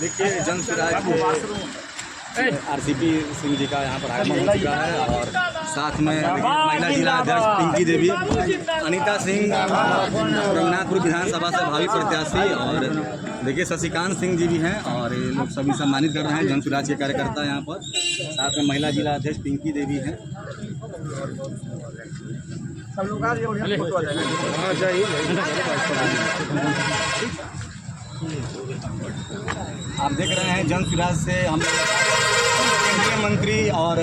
देखिए जन स्वराज के आरसीपी सिंह जी का यहाँ पर आगमन हो चुका है और साथ में महिला जिला अध्यक्ष पिंकी देवी, अनीता सिंह रघुनाथपुर विधानसभा से भावी प्रत्याशी, और देखिए शशिकांत सिंह जी भी हैं और ये लोग सभी सम्मानित कर रहे हैं जन स्वराज के कार्यकर्ता यहाँ पर। साथ में महिला जिला अध्यक्ष पिंकी देवी हैं। आप देख रहे हैं जन स्वराज से हम केंद्रीय मंत्री और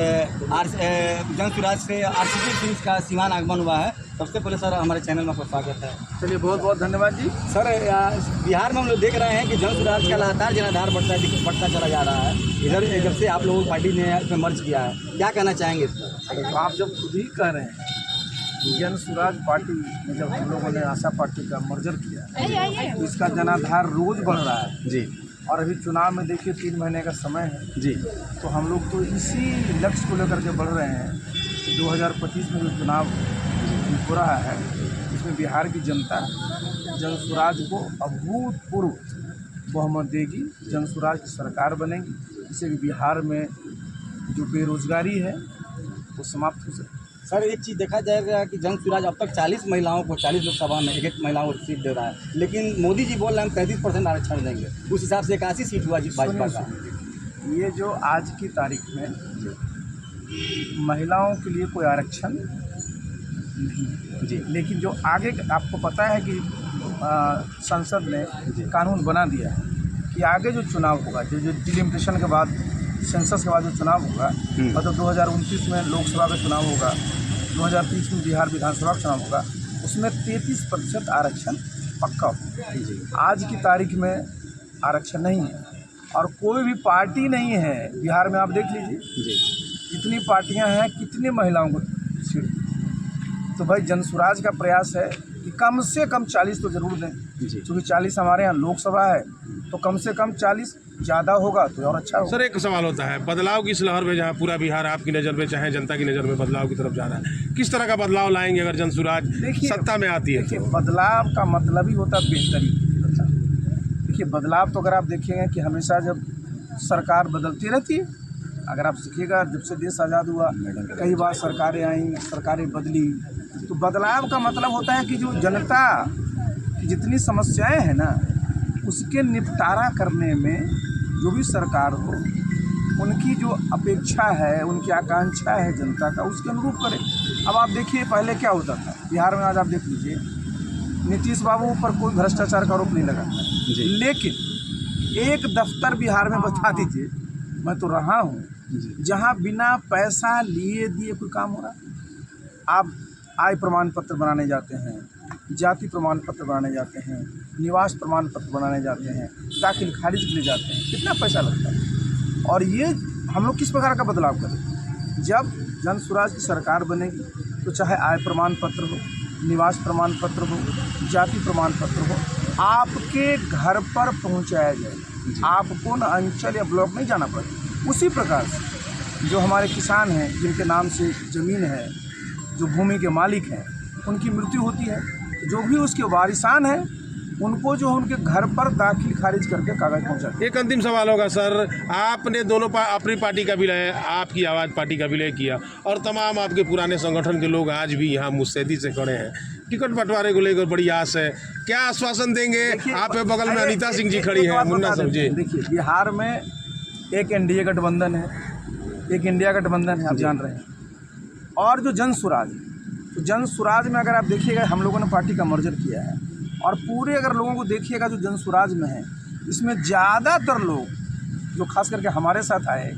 जन स्वराज से आरसीपी सिंह का सीमान आगमन हुआ है। सबसे पहले सर हमारे चैनल में आपका स्वागत है। चलिए बहुत बहुत धन्यवाद जी। सर बिहार में हम लोग देख रहे हैं कि जन स्वराज का लगातार जनाधार बढ़ता चला जा रहा है। इधर जब से आप लोगों पार्टी ने इसमें मर्ज किया है, क्या कहना चाहेंगे इस पर? तो आप जब खुद ही कह रहे हैं जन स्वराज पार्टी में जब हम लोगों ने आशा पार्टी का मर्जर किया तो इसका जनाधार रोज बढ़ रहा है जी। और अभी चुनाव में देखिए 3 महीने का समय है जी। तो हम लोग तो इसी लक्ष्य को लेकर के बढ़ रहे हैं कि 2025 में जो चुनाव हो रहा है इसमें बिहार की जनता जन स्वराज को अभूतपूर्व बहुमत देगी। जन स्वराज की सरकार बनेगी, इससे भी बिहार में जो बेरोजगारी है वो समाप्त हो सके। सर एक चीज़ देखा जाएगा कि जन स्वराज अब तक 40 महिलाओं को 40 लोकसभा में एक महिलाओं को सीट दे रहा है, लेकिन मोदी जी बोल रहे हैं हम 33% आरक्षण देंगे। उस हिसाब से 81 सीट हुआ भाजपा का। ये जो आज की तारीख में महिलाओं के लिए कोई आरक्षण नहीं जी, लेकिन जो आगे आपको पता है कि संसद ने कानून बना दिया है कि आगे जो चुनाव होगा, जो डिलिमिटेशन के बाद सेंसस के बाद जो चुनाव होगा, मतलब 2029 में लोकसभा का चुनाव होगा, 2030 में बिहार विधानसभा का चुनाव होगा, उसमें 33% आरक्षण पक्का होगा। आज की तारीख में आरक्षण नहीं है और कोई भी पार्टी नहीं है बिहार में। आप देख लीजिए कितनी पार्टियां हैं, कितनी महिलाओं को सीट। तो भाई जन स्वराज का प्रयास है कि कम से कम 40 तो जरूर दें, क्योंकि 40 हमारे यहाँ लोकसभा है, तो कम से कम 40 ज़्यादा होगा तो और अच्छा होगा। सर एक सवाल होता है, बदलाव की इस लहर में जहाँ पूरा बिहार आपकी नज़र में चाहे जनता की नज़र में बदलाव की तरफ जा रहा है, किस तरह का बदलाव लाएंगे अगर जन स्वराज सत्ता में आती है? देखिए बदलाव का मतलब ही होता है बेहतरी। देखिए बदलाव तो अगर आप देखेंगे कि हमेशा जब सरकार बदलती रहती है, अगर आप देखिएगा जब से देश आज़ाद हुआ कई बार सरकारें आईं, सरकारें बदली, तो बदलाव का मतलब होता है कि जो जनता की जितनी समस्याएं हैं ना उसके निपटारा करने में जो भी सरकार हो उनकी जो अपेक्षा है, उनकी आकांक्षा है जनता का, उसके अनुरूप करे। अब आप देखिए पहले क्या होता था बिहार में, आज आप देख लीजिए नीतीश बाबू पर कोई भ्रष्टाचार का आरोप नहीं लगा, लेकिन एक दफ्तर बिहार में बता दीजिए, मैं तो रहा हूँ जहाँ बिना पैसा लिए दिए कोई काम हो रहा। आप आय प्रमाण पत्र बनाने जाते हैं, जाति प्रमाण पत्र बनाने जाते हैं, निवास प्रमाण पत्र बनाने जाते हैं, दाखिल खारिज के लिए जाते हैं, कितना पैसा लगता है। और ये हम लोग किस प्रकार का बदलाव करें? जब जन स्वराज की सरकार बनेगी तो चाहे आय प्रमाण पत्र हो, निवास प्रमाण पत्र हो, जाति प्रमाण पत्र हो, आपके घर पर पहुंचाया जाएगा। आपको न अंचल या ब्लॉक नहीं जाना पड़ेगा। उसी प्रकार से जो हमारे किसान हैं जिनके नाम से ज़मीन है, जो भूमि के मालिक हैं, उनकी मृत्यु होती है, जो भी उसके वारिसान हैं उनको जो उनके घर पर दाखिल खारिज करके कागज पहुंचाते। एक अंतिम सवाल होगा सर, आपने दोनों अपनी पार्टी का विलय, आपकी आवाज़ पार्टी का विलय किया और तमाम आपके पुराने संगठन के लोग आज भी यहाँ मुस्तैदी से खड़े हैं, टिकट बंटवारे को लेकर बड़ी आस है, क्या आश्वासन देंगे? आपके बगल में अनीता सिंह जी खड़ी है, मुन्ना समझे। देखिए बिहार में एक एनडीए गठबंधन है, एक इंडिया गठबंधन है, आप जान रहे हैं, और जो जन स्वराज, तो जन स्वराज में अगर आप देखिएगा हम लोगों ने पार्टी का मर्जर किया है और पूरे अगर लोगों को देखिएगा जो जन स्वराज में है इसमें ज़्यादातर लोग जो खास करके हमारे साथ आए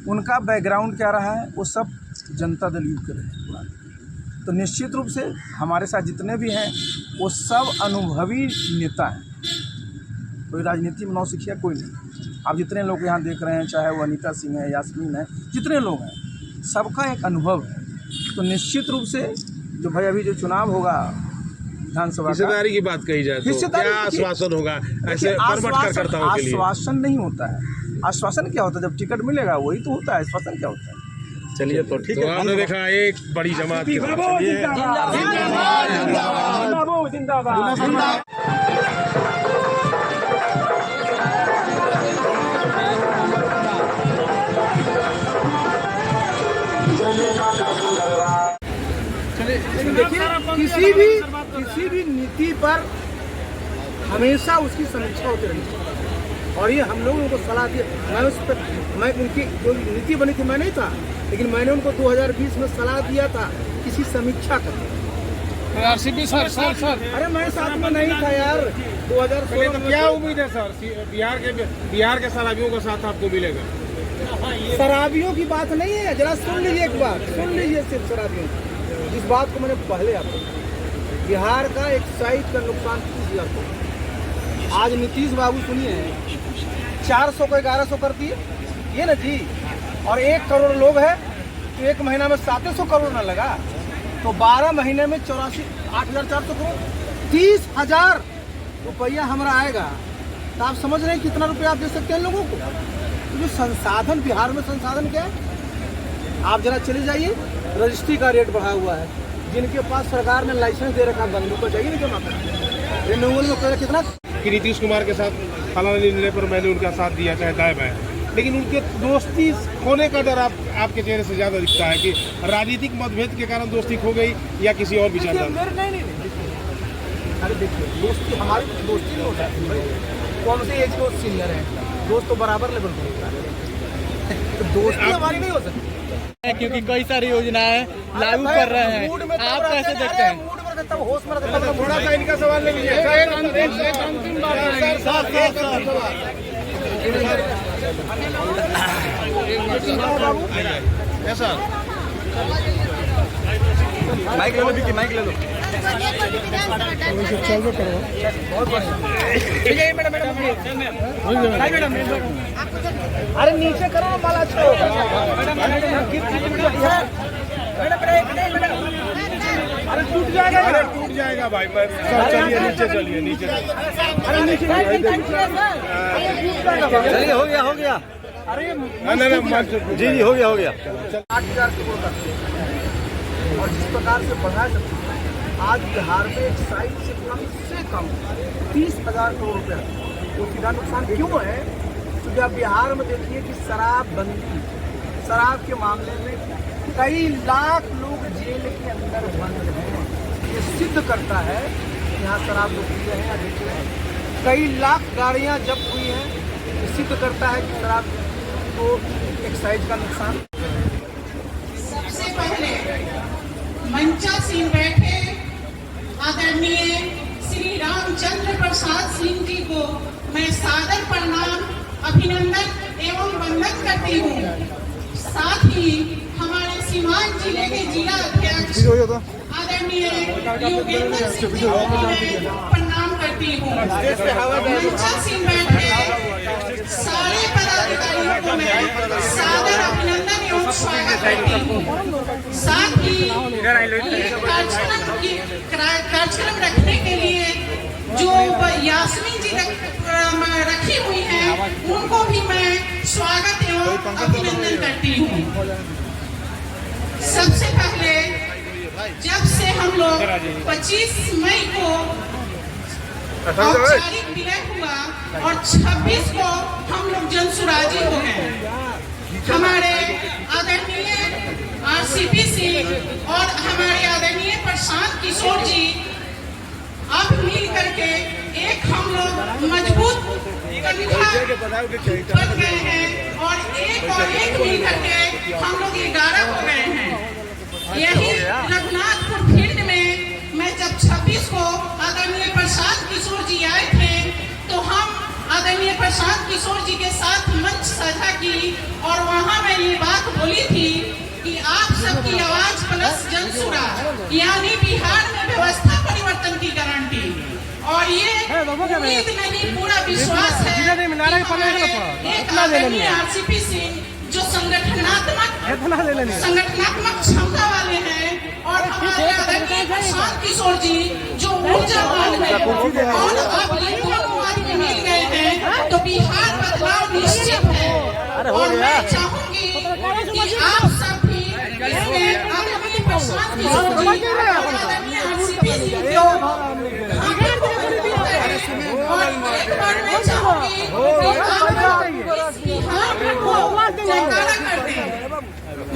उनका बैकग्राउंड क्या रहा है, वो सब जनता दल यू के रहे। तो निश्चित रूप से हमारे साथ जितने भी हैं वो सब अनुभवी नेता हैं, कोई राजनीति में नौसिखिया कोई नहीं। आप जितने लोग यहाँ देख रहे हैं, चाहे वो अनीता सिंह है, यास्मीन है, जितने लोग हैं सबका एक अनुभव है। तो निश्चित रूप से जो भाई अभी जो चुनाव होगा विधानसभा हिस्सेदारी की बात कही जाए तो क्या आश्वासन होगा ऐसे कार्यकर्ताओं के लिए? आश्वासन नहीं होता है। आश्वासन क्या होता है? जब टिकट मिलेगा वही तो होता है। आश्वासन क्या होता है? चलिए तो ठीक है। हमने देखा एक बड़ी जमात जिंदाबाद। किसी भी नीति पर हमेशा उसकी समीक्षा होती रही और ये हम लोगों को सलाह दी। मैं उनकी जो नीति बनी थी मैं नहीं था, लेकिन मैंने उनको 2020 में सलाह दिया था किसी समीक्षा करके। आरसीपी सर अरे मैं साथ में नहीं था यार 2016 में। क्या उम्मीद है सर बिहार के शराबियों का साथ आपको मिलेगा? शराबियों की बात नहीं है, जरा सुन लीजिए एक बात, सुन लीजिए सिर्फ शराबियों की। जिस बात को मैंने पहले आपको बिहार का एक्साइज का नुकसान 30,000 करोड़। आज नीतीश बाबू सुनिए 400 को 1100 कर दिए ये ना जी, और 1 करोड़ लोग है तो 1 महीना में 700 करोड़ ना लगा तो 12 महीने में 8,400 करोड़ 30,000 रुपया हमारा आएगा। तो आप समझ रहे हैं कितना रुपया आप दे सकते हैं लोगों को? तो जो संसाधन बिहार में संसाधन क्या है आप जरा चले जाइए, रजिस्ट्री का रेट बढ़ा हुआ है। जिनके पास सरकार ने लाइसेंस दे रखा बंदूक को चाहिए नहीं जमा करना। रिन्यूअल में कितना कि नीतीश कुमार के साथ फलाना निर्णय पर मैंने उनका साथ दिया चाहे दाएं बाएं, लेकिन उनके दोस्ती खोने का डर आपके चेहरे से ज्यादा दिखता है कि राजनीतिक मतभेद के कारण दोस्ती खो गई या किसी और विचारधारा? नहीं, अरे देखिए दोस्ती हमारी दोस्ती नहीं होता है। कौन से एज के सीनियर है, दोस्त तो बराबर लेवल पर होता है, तो दोस्ती हमारी नहीं हो सकती क्योंकि कई सारी योजनाएं लागू कर रहे हैं। आप कैसे देखते हैं? मूड में तब होश में रहता है। थोड़ा सा इनका सवाल ले लीजिए। एक अंतिम बात माइक ले लो विकी, माइक ले लो। अरे नीचे करो ना माला छोड़। अरे टूट जाएगा, अरे टूट जाएगा भाई। सर चलिए नीचे, चलिए नीचे। अरे नीचे चलिए हो गया। अरे जी हो गया। 8,000 करोड़ का और जिस प्रकार से बढ़ा सकते हैं आज बिहार में एक्साइज से कम 30,000 करोड़ रुपया। तो सीधा नुकसान क्यों है? क्योंकि आप बिहार में देखिए कि शराब के मामले में कई लाख लोग जेल के अंदर बंद हैं। ये सिद्ध करता है कि यहाँ शराब लोग पी रहे हैं या बेच रहे हैं। कई लाख गाड़ियाँ जब्त हुई हैं, ये सिद्ध करता है कि शराब को एक्साइज का नुकसान। सबसे पहले मंचासीन बैठे आदरणीय श्री रामचंद्र प्रसाद सिंह जी को मैं सादर प्रणाम, अभिनंदन एवं वंदन करती हूँ। साथ ही हमारे सीवान जिले के जिला अध्यक्ष आदरणीय योगेंद्र सिंह जी को मैं प्रणाम करती हूँ। मंचासीन बैठे सारे पदाधिकारियों को मैं सादर अभिनंदन एवं स्वागत करती हूँ। साथ ही कार्यक्रम रखने के लिए जो यास्मीन जी रखी हुई हैं उनको भी मैं स्वागत एवं अभिनंदन करती हूँ। सबसे पहले जब से हम लोग 25 मई को औपचारिक विलय हुआ और 26 को हम लोग जनसुराजी हो गए, हमारे आदरणीय आरसीपी सिंह और हमारे आदरणीय प्रशांत किशोर जी अब मिल करके एक हम लोग मजबूत बन गए हैं और एक मिल करके हम लोग 11 हो गए हैं। यही रघुनाथपुर फील्ड में मैं जब 26 को आदरणीय प्रशांत किशोर जी आए थे तो हम आदरणीय प्रशांत किशोर जी के साथ मंच साझा की और वहाँ मैं ये बात बोली थी कि आप सबकी आवाज प्लस जनसुरा यानी बिहार में व्यवस्था परिवर्तन की गारंटी। और ये उम्मीद नहीं पूरा विश्वास है एक आदरणीय आरसीपी सिंह जो संगठनात्मक क्षमता वाले हैं और हमारे आदरणीय प्रशांत किशोर जी जो ऊर्जावान है और अब ये दोनों आदमी मिल गए हैं तो बिहार बदलाव निश्चित है। और मैं चाहूंगी कि आप सब भी इसमें आदरणीय प्रशांत किशोर जी और आदरणीय आरसीपी सिंह और एक बार मैं चाहूंगी कि आप कर दें।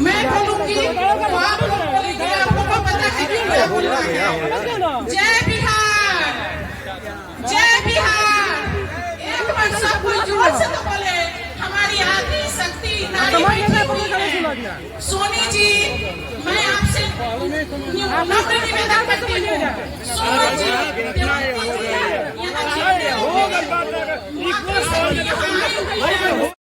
मैं बोलूंगी तो आप लोगों को पता है कि क्या बोलना है। सोनी जी, मैं आपसे नम्र निवेदन करती हूँ, सोनी जी, यहाँ